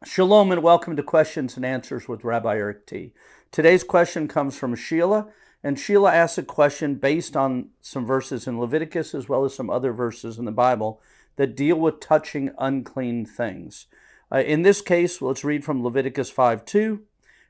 Shalom and welcome to Questions and Answers with RabbiEricT. Today's question comes from Sheila, and Sheila asks a question based on some verses in Leviticus as well as some other verses in the Bible that deal with touching unclean things. In this case, let's read from Leviticus 5:2.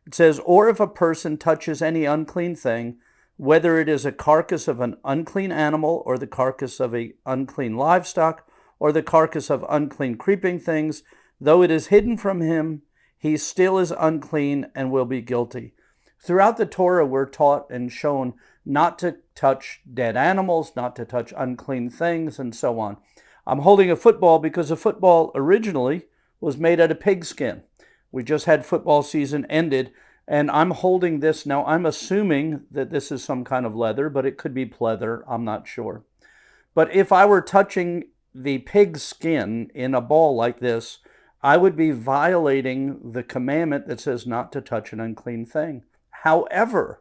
It says, "Or if a person touches any unclean thing, whether it is a carcass of an unclean animal or the carcass of an unclean livestock or the carcass of unclean creeping things, though it is hidden from him, he still is unclean and will be guilty." Throughout the Torah, we're taught and shown not to touch dead animals, not to touch unclean things, and so on. I'm holding a football because a football originally was made out of pigskin. We just had football season ended, and I'm holding this now. I'm assuming that this is some kind of leather, but it could be pleather. I'm not sure. But if I were touching the pig skin in a ball like this, I would be violating the commandment that says not to touch an unclean thing. However,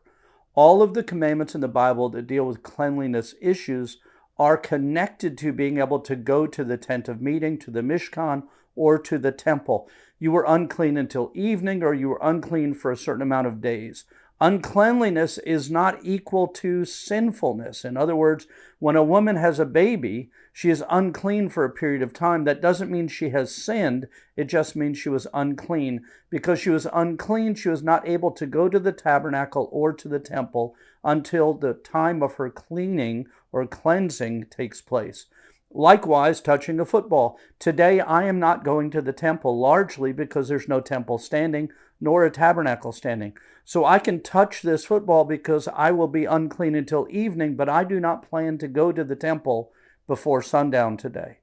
all of the commandments in the Bible that deal with cleanliness issues are connected to being able to go to the tent of meeting, to the Mishkan, or to the temple. You were unclean until evening, or you were unclean for a certain amount of days. Uncleanliness is not equal to sinfulness. In other words, when a woman has a baby, she is unclean for a period of time. That doesn't mean she has sinned. It just means she was unclean. Because she was unclean, she was not able to go to the tabernacle or to the temple until the time of her cleaning or cleansing takes place. Likewise, touching a football. Today, I am not going to the temple largely because there's no temple standing nor a tabernacle standing. So I can touch this football because I will be unclean until evening, but I do not plan to go to the temple before sundown today.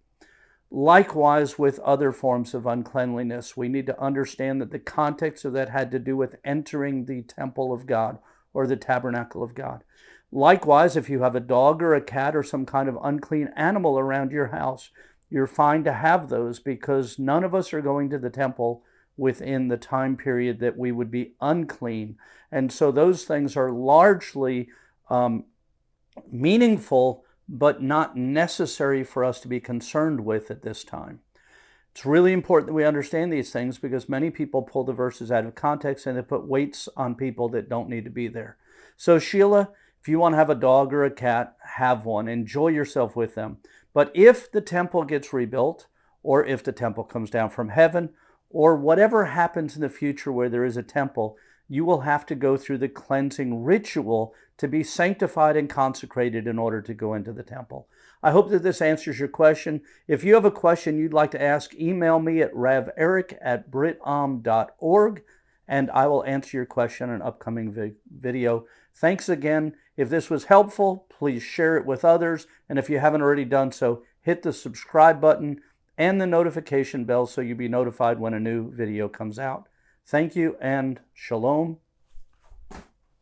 Likewise, with other forms of uncleanliness, we need to understand that the context of that had to do with entering the temple of God or the tabernacle of God. Likewise, if you have a dog or a cat or some kind of unclean animal around your house, you're fine to have those because none of us are going to the temple within the time period that we would be unclean. And so those things are largely meaningful, but not necessary for us to be concerned with at this time. It's really important that we understand these things because many people pull the verses out of context and they put weights on people that don't need to be there. So Sheila, if you want to have a dog or a cat, have one. Enjoy yourself with them. But if the temple gets rebuilt, or if the temple comes down from heaven, or whatever happens in the future where there is a temple, you will have to go through the cleansing ritual to be sanctified and consecrated in order to go into the temple. I hope that this answers your question. If you have a question you'd like to ask, email me at RabbiEricT@britam.org, and I will answer your question in an upcoming video. Thanks again. If this was helpful, please share it with others. And if you haven't already done so, hit the subscribe button and the notification bell so you'll be notified when a new video comes out. Thank you and shalom.